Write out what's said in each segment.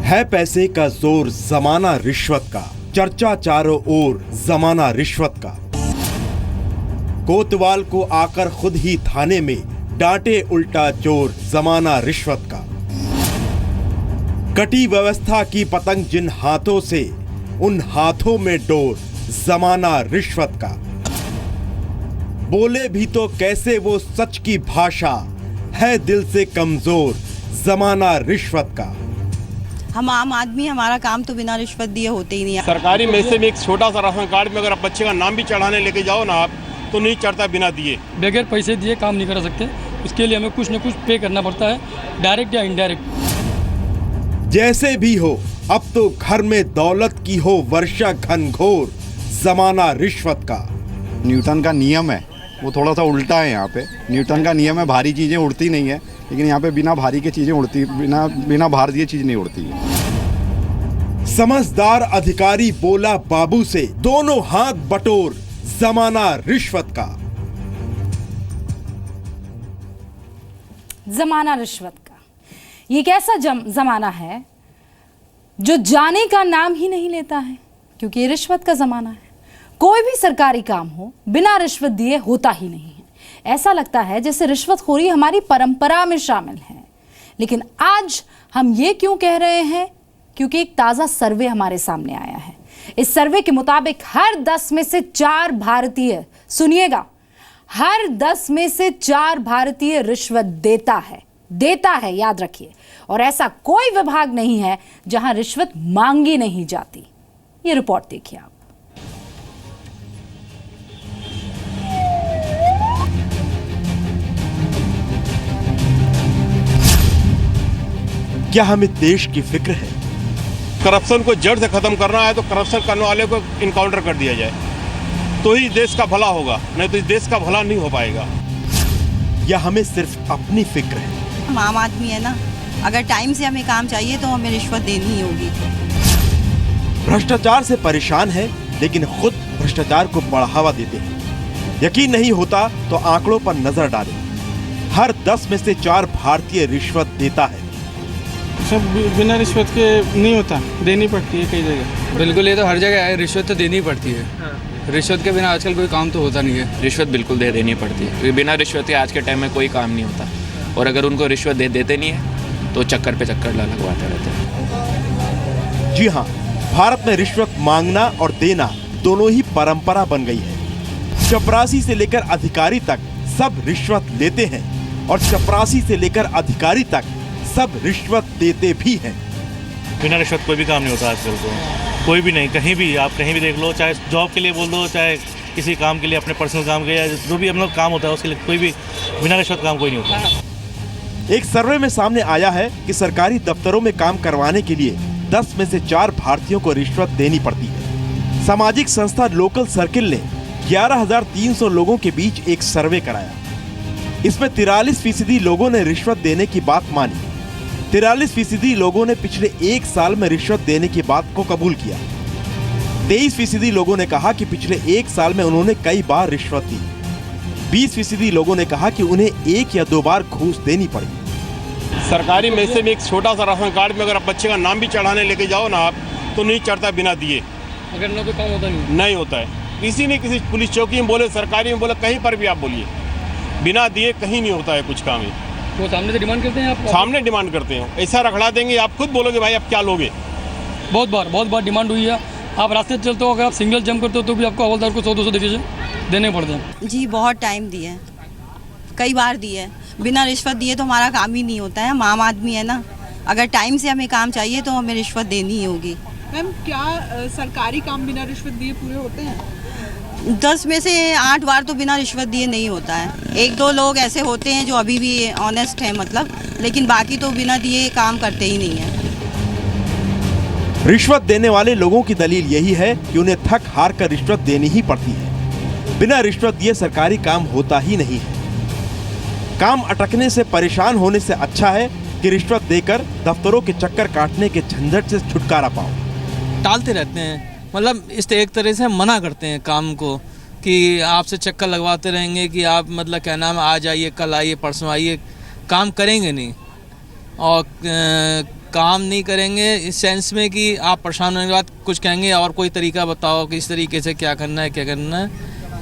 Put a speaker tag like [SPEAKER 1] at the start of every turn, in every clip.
[SPEAKER 1] है पैसे का जोर, जमाना रिश्वत का, चर्चा चारों ओर, जमाना रिश्वत का। कोतवाल को आकर खुद ही थाने में डांटे उल्टा चोर, जमाना रिश्वत का। कटी व्यवस्था की पतंग जिन हाथों से, उन हाथों में डोर, जमाना रिश्वत का। बोले भी तो कैसे वो सच की भाषा, है दिल से कमजोर, जमाना रिश्वत का।
[SPEAKER 2] हम आम आदमी, हमारा काम तो बिना रिश्वत दिए होते ही नहीं है।
[SPEAKER 3] सरकारी में से एक छोटा सा राशन कार्ड में अगर आप बच्चे का नाम भी चढ़ाने लेके जाओ ना आप, तो नहीं चढ़ता बिना दिए।
[SPEAKER 4] बगैर पैसे दिए काम नहीं करा सकते, उसके लिए हमें कुछ न कुछ पे करना पड़ता है, डायरेक्ट या इनडायरेक्ट।
[SPEAKER 1] जैसे भी हो, अब तो घर में दौलत की हो वर्षा घनघोर, जमाना रिश्वत का।
[SPEAKER 5] न्यूटन का नियम है वो थोड़ा सा उल्टा है। यहाँ पे न्यूटन का नियम है, भारी चीजें उड़ती नहीं है, लेकिन यहाँ पे बिना भारी के चीजें उड़ती, बिना भार दिए चीज नहीं उड़ती है।
[SPEAKER 1] समझदार अधिकारी बोला बाबू से, दोनों हाथ बटोर, जमाना रिश्वत का।
[SPEAKER 6] जमाना रिश्वत का, ये कैसा जमाना है जो जाने का नाम ही नहीं लेता है, क्योंकि ये रिश्वत का जमाना है। कोई भी सरकारी काम हो बिना रिश्वत दिए होता ही नहीं है। ऐसा लगता है जैसे रिश्वतखोरी हमारी परंपरा में शामिल है। लेकिन आज हम ये क्यों कह रहे हैं? क्योंकि एक ताजा सर्वे हमारे सामने आया है। इस सर्वे के मुताबिक हर 10 में से 4 भारतीय, सुनिएगा, हर 10 में से 4 भारतीय रिश्वत देता है, याद रखिए। और ऐसा कोई विभाग नहीं है जहां रिश्वत मांगी नहीं जाती। ये रिपोर्ट देखिए आप।
[SPEAKER 1] क्या हमें देश की फिक्र है?
[SPEAKER 3] करप्शन को जड़ से खत्म करना है तो करप्शन करने वाले को इनकाउंटर कर दिया जाए, तो ही देश का भला होगा, नहीं तो इस देश का भला नहीं हो पाएगा।
[SPEAKER 1] या हमें सिर्फ अपनी फिक्र है?
[SPEAKER 2] हम आम आदमी है ना, अगर टाइम से हमें काम चाहिए तो हमें रिश्वत देनी ही होगी।
[SPEAKER 1] भ्रष्टाचार से परेशान है, लेकिन खुद भ्रष्टाचार को बढ़ावा देते हैं। यकीन नहीं होता तो आंकड़ों पर नजर डालें। हर 10 में से 4 भारतीय रिश्वत देता है।
[SPEAKER 7] सब बिना रिश्वत के नहीं होता, देनी पड़ती है कई जगह।
[SPEAKER 8] बिल्कुल, ये तो हर जगह है, रिश्वत तो देनी पड़ती है। रिश्वत के बिना आजकल कोई काम तो होता नहीं है।
[SPEAKER 9] रिश्वत बिल्कुल देनी पड़ती है, क्योंकि बिना रिश्वत के आज के टाइम में कोई काम नहीं होता। और अगर उनको रिश्वत देते नहीं है तो चक्कर पे चक्कर लगवाते रहते हैं।
[SPEAKER 1] जी हाँ, भारत में रिश्वत मांगना और देना दोनों ही परंपरा बन गई है। चपरासी से लेकर अधिकारी तक सब रिश्वत लेते हैं, और चपरासी से लेकर अधिकारी तक सब रिश्वत देते भी हैं।
[SPEAKER 10] बिना रिश्वत कोई भी काम नहीं होता आजकल तो, कोई भी नहीं। कहीं भी आप कहीं भी देख लो, चाहे जॉब के लिए बोल दो, चाहे किसी काम के लिए, अपने पर्सनल काम के लिए, जो भी हम लोग काम होता है उसके लिए कोई भी बिना रिश्वत काम कोई नहीं होता।
[SPEAKER 1] एक सर्वे में सामने आया है कि सरकारी दफ्तरों में काम करवाने के लिए 10 में से 4 भारतीयों को रिश्वत देनी पड़ती है। सामाजिक संस्था लोकल सर्किल ने 11,300 लोगों के बीच एक सर्वे कराया। इसमें 43% लोगों ने रिश्वत देने की बात मानी। 43% लोगों ने पिछले 1 साल में रिश्वत देने की बात को कबूल किया। 23% लोगों ने कहा कि पिछले 1 साल में उन्होंने कई बार रिश्वत दी। 20% लोगों ने कहा कि उन्हें 1 या 2 बार घूस देनी पड़ी।
[SPEAKER 3] सरकारी में से एक छोटा सा राशन कार्ड में अगर आप बच्चे का नाम भी चढ़ाने लेके जाओ ना आप, तो नहीं चढ़ता बिना दिए।
[SPEAKER 4] अगर ना तो काम होता नहीं
[SPEAKER 3] होता है। किसी न किसी पुलिस चौकी में बोले, सरकारी में बोले, कहीं पर भी आप बोलिए, बिना दिए कहीं नहीं होता है कुछ काम।
[SPEAKER 4] वो सामने से डिमांड करते हैं, आप
[SPEAKER 3] सामने डिमांड करते हैं, ऐसा रखड़ा देंगे, आप खुद बोलोगे भाई आप क्या लोगे।
[SPEAKER 4] बहुत बार डिमांड हुई है। आप रास्ते चलते हो, अगर आप सिंगल जंप करते हो तो भी आपको हवलदार को 100-200 देने पड़ते हैं।
[SPEAKER 2] जी बहुत टाइम दिए, कई बार दिए। बिना रिश्वत दिए तो हमारा काम ही नहीं होता है। हम आम आदमी है ना, अगर टाइम से हमें काम चाहिए तो हमें रिश्वत देनी ही होगी।
[SPEAKER 11] मैम, क्या सरकारी काम बिना रिश्वत दिए पूरे होते हैं?
[SPEAKER 2] 10 में से 8 बार तो बिना रिश्वत दिए नहीं होता है। 1-2 लोग ऐसे होते हैं जो अभी भी ऑनेस्ट हैं, मतलब, लेकिन बाकी तो बिना दिए काम करते ही नहीं है।
[SPEAKER 1] रिश्वत देने वाले लोगों की दलील यही है कि उन्हें थक हार कर रिश्वत देनी ही पड़ती है। बिना रिश्वत दिए सरकारी काम होता ही नहीं है। काम अटकने से, परेशान होने से अच्छा है कि रिश्वत देकर दफ्तरों के चक्कर काटने के झंझट से छुटकारा पाओ।
[SPEAKER 7] टालते रहते हैं, मतलब इस एक तरह से मना करते हैं काम को, कि आपसे चक्कर लगवाते रहेंगे कि आप मतलब क्या नाम, आज आइए, कल आइए, परसों आइए, काम करेंगे नहीं। और काम नहीं करेंगे इस सेंस में कि आप परेशान होने के बाद कुछ कहेंगे और कोई तरीका बताओ कि इस तरीके से क्या करना है,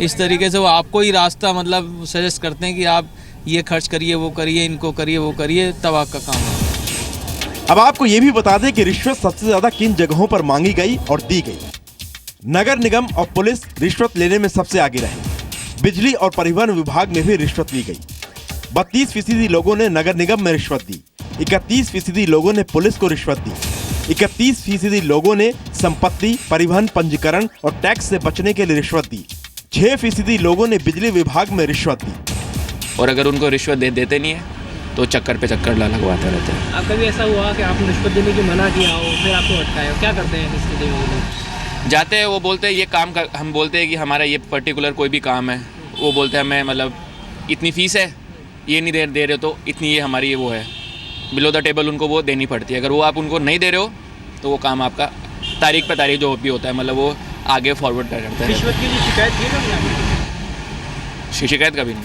[SPEAKER 7] इस तरीके से वो आपको ही रास्ता मतलब सजेस्ट करते हैं कि आप ये खर्च करिए, वो करिए, इनको करिए, वो करिए, तब आपका काम है।
[SPEAKER 1] अब आपको ये भी बता दें कि रिश्वत सबसे ज्यादा किन जगहों पर मांगी गई और दी गई। नगर निगम और पुलिस रिश्वत लेने में सबसे आगे रहे। बिजली और परिवहन विभाग में भी रिश्वत ली गई। 32% लोगों ने नगर निगम में रिश्वत दी, 31% लोगों ने पुलिस को रिश्वत दी, 31% लोगों ने संपत्ति, परिवहन, पंजीकरण और टैक्स से बचने के लिए रिश्वत दी, 6% लोगों ने बिजली विभाग में रिश्वत दी।
[SPEAKER 9] और अगर उनको रिश्वत देते नहीं है तो चक्कर पे चक्कर लगवाते रहते हैं।
[SPEAKER 12] आप कभी ऐसा हुआ कि आपने रिश्वत देने की मना किया हो, फिर आपको अटकाया हो, क्या करते हैं इसके लिए? वो लोग
[SPEAKER 9] जाते हैं, वो बोलते हैं ये काम का, हम बोलते हैं कि हमारा ये पर्टिकुलर कोई भी काम है, वो बोलते हैं हमें मतलब इतनी फीस है, ये नहीं दे रहे हो तो इतनी ये हमारी ये वो है, बिलो द टेबल उनको वो देनी पड़ती है। अगर वो आप उनको नहीं दे रहे हो तो वो काम आपका तारीख पे तारीख जो भी होता है मतलब वो आगे फॉरवर्ड कर करते हैं।
[SPEAKER 12] रिश्वत की शिकायत की कभी?
[SPEAKER 9] शिकायत कभी नहीं।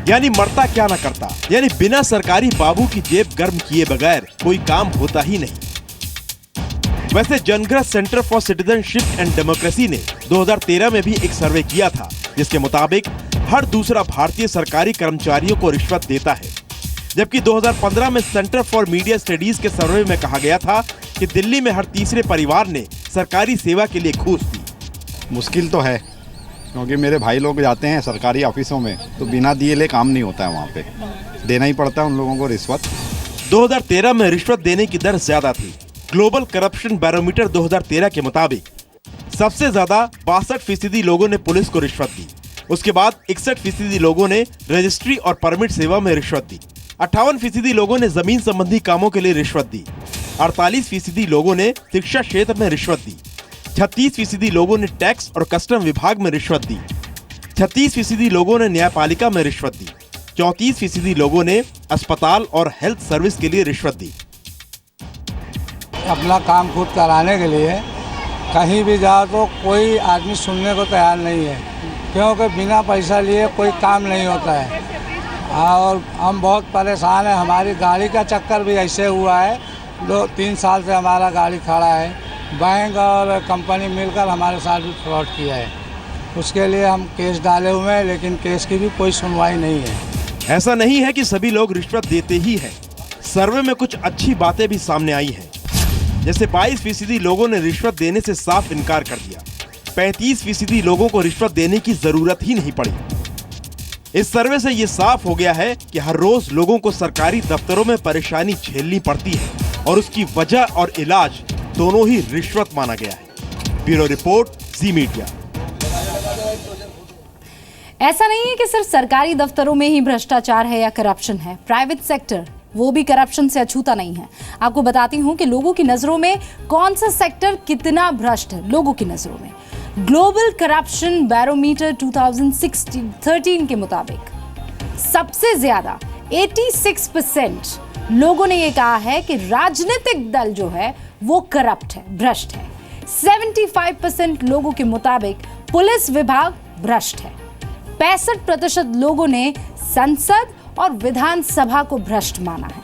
[SPEAKER 1] यानी मरता क्या ना करता, यानी बिना सरकारी बाबू की जेब गर्म किए बगैर कोई काम होता ही नहीं। वैसे Janaagraha Centre for Citizenship and Democracy ने 2013 में भी एक सर्वे किया था, जिसके मुताबिक हर दूसरा भारतीय सरकारी कर्मचारियों को रिश्वत देता है। जबकि 2015 में सेंटर फॉर मीडिया स्टडीज के सर्वे में कहा गया था कि दिल्ली में हर तीसरे परिवार ने सरकारी सेवा के लिए घूस दी।
[SPEAKER 5] मुश्किल तो है, क्योंकि मेरे भाई लोग जाते हैं सरकारी ऑफिसों में तो बिना दिए ले काम नहीं होता है, वहाँ पे देना ही पड़ता है उन लोगों को रिश्वत।
[SPEAKER 1] 2013 में रिश्वत देने की दर ज्यादा थी। ग्लोबल करप्शन बैरोमीटर 2013 के मुताबिक सबसे ज्यादा 62% लोगों ने पुलिस को रिश्वत दी। उसके बाद 61% लोगों ने रजिस्ट्री और परमिट सेवा में रिश्वत दी। 58% लोगों ने जमीन संबंधी कामों के लिए रिश्वत दी। 48% लोगों ने शिक्षा क्षेत्र में रिश्वत दी। 36% लोगों ने टैक्स और कस्टम विभाग में रिश्वत दी। 36% लोगों ने न्यायपालिका में रिश्वत दी। 34% लोगों ने अस्पताल और हेल्थ सर्विस के लिए रिश्वत दी।
[SPEAKER 13] अपना काम खुद कराने के लिए कहीं भी जाओ तो कोई आदमी सुनने को तैयार नहीं है, क्योंकि बिना पैसा लिए कोई काम नहीं होता है। और हम बहुत परेशान हैं। हमारी गाड़ी का चक्कर भी ऐसे हुआ है, 2-3 साल से हमारा गाड़ी खड़ा है। बैंक और कंपनी मिलकर हमारे साथ भी फ्रॉड किया है। उसके लिए हम केस डाले हुए हैं, लेकिन केस की भी कोई सुनवाई नहीं है।
[SPEAKER 1] ऐसा नहीं है कि सभी लोग रिश्वत देते ही हैं। सर्वे में कुछ अच्छी बातें भी सामने आई हैं। जैसे 22% लोगों ने रिश्वत देने से साफ इनकार कर दिया। 35% लोगों को रिश्वत देने की जरूरत ही नहीं पड़ी। इस सर्वे से ये साफ हो गया है कि हर रोज लोगों को सरकारी दफ्तरों में परेशानी झेलनी पड़ती है और उसकी वजह और इलाज दोनों ही रिश्वत माना गया है। ब्यूरो रिपोर्ट, जी मीडिया।
[SPEAKER 6] ऐसा नहीं है कि सिर्फ सरकारी दफ्तरों में ही भ्रष्टाचार है या करप्शन है। प्राइवेट सेक्टर वो भी करप्शन से अछूता नहीं है। आपको बताती हूं कि लोगों की नजरों में कौन सा सेक्टर कितना भ्रष्ट है। लोगों की नजरों में ग्लोबल करप्शन बैरोमीटर 2013 के मुताबिक सबसे ज्यादा 86% लोगों ने यह कहा है कि राजनीतिक दल जो है वो करप्ट है, भ्रष्ट है। 75% लोगों के मुताबिक पुलिस विभाग भ्रष्ट है। 65% लोगों ने संसद और विधानसभा को भ्रष्ट माना है।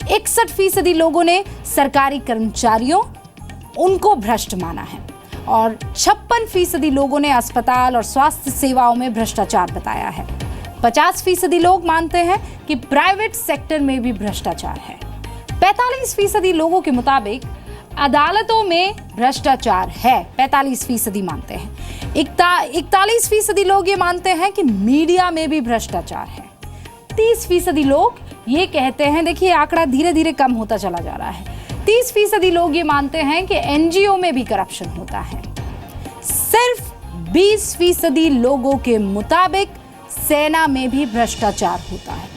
[SPEAKER 6] 61% लोगों ने सरकारी कर्मचारियों उनको भ्रष्ट माना है और 56% लोगों ने अस्पताल और स्वास्थ्य सेवाओं में भ्रष्टाचार बताया है। 50% लोग मानते हैं कि प्राइवेट सेक्टर में भी भ्रष्टाचार है। 45% लोगों के मुताबिक अदालतों में भ्रष्टाचार है, 45% मानते हैं। 41% लोग ये मानते हैं कि मीडिया में भी भ्रष्टाचार है। 30% लोग ये कहते हैं, देखिए आंकड़ा धीरे धीरे कम होता चला जा रहा है, 30% लोग ये मानते हैं कि एनजीओ में भी करप्शन होता है। सिर्फ 20% लोगों के मुताबिक सेना में भी भ्रष्टाचार होता है।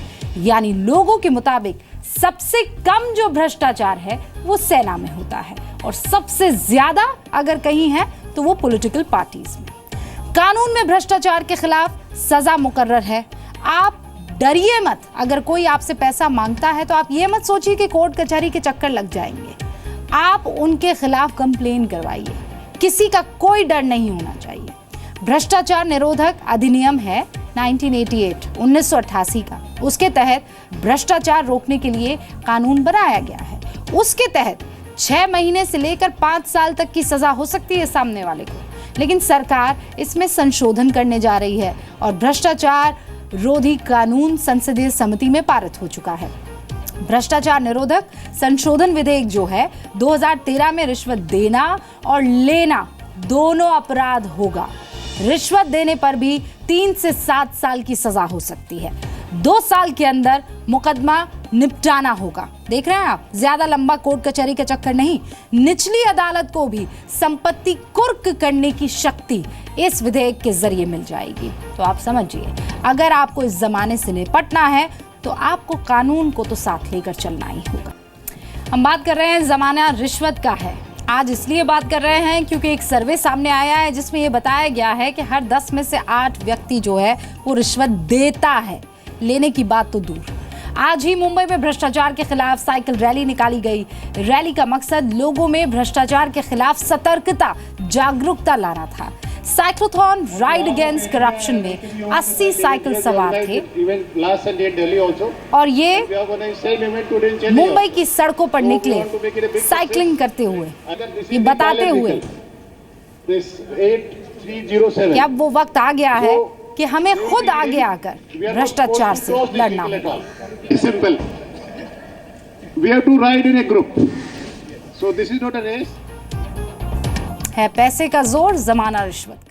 [SPEAKER 6] यानी लोगों के मुताबिक सबसे कम जो भ्रष्टाचार है वो सेना में होता है और सबसे ज्यादा अगर कहीं है तो वो पॉलिटिकल पार्टीज में। कानून में भ्रष्टाचार के खिलाफ सजा मुकर्रर है। आप डरिए मत, अगर कोई आपसे पैसा मांगता है तो आप ये मत सोचिए कि कोर्ट कचहरी के चक्कर लग जाएंगे। आप उनके खिलाफ कंप्लेन करवाइए, किसी का कोई डर नहीं होना चाहिए। भ्रष्टाचार निरोधक अधिनियम है 1988 का, उसके तहत भ्रष्टाचार रोकने के लिए कानून बनाया गया है। उसके तहत 6 महीने से लेकर 5 साल तक की सजा हो सकती है सामने वाले को। लेकिन सरकार इसमें संशोधन करने जा रही है और भ्रष्टाचार रोधी कानून संसदीय समिति में पारित हो चुका है। भ्रष्टाचार निरोधक संशोधन विधेयक जो है 2013 में रिश्वत देना और लेना दोनों अपराध होगा। रिश्वत देने पर भी 3 से 7 साल की सजा हो सकती है। 2 साल के अंदर मुकदमा निपटाना होगा। देख रहे हैं आप, ज्यादा लंबा कोर्ट कचहरी का चक्कर नहीं। निचली अदालत को भी संपत्ति कुर्क करने की शक्ति इस विधेयक के जरिए मिल जाएगी। तो आप समझिए, अगर आपको इस जमाने से निपटना है तो आपको कानून को तो साथ लेकर चलना ही होगा। हम बात कर रहे हैं जमाना रिश्वत का है। आज इसलिए बात कर रहे हैं क्योंकि एक सर्वे सामने आया है जिसमें यह बताया गया है कि हर 10 में से 8 व्यक्ति जो है वो रिश्वत देता है। लेने की बात तो दूर। आज ही मुंबई में भ्रष्टाचार के खिलाफ साइकिल रैली निकाली गई। रैली का मकसद लोगों में भ्रष्टाचार के खिलाफ सतर्कता, जागरूकता लाना था। साइक्लोथॉन राइड अगेंस्ट करप्शन में 80 साइकिल सवार थे और ये मुंबई की सड़कों पर निकले साइकिलिंग करते हुए, ये बताते हुए कि अब वो वक्त आ गया है कि हमें खुद आगे आकर भ्रष्टाचार से लड़ना होगा।
[SPEAKER 14] Simple. We have to ride in a group. So this is not a race.
[SPEAKER 6] है पैसे का जोर, जमाना रिश्वत।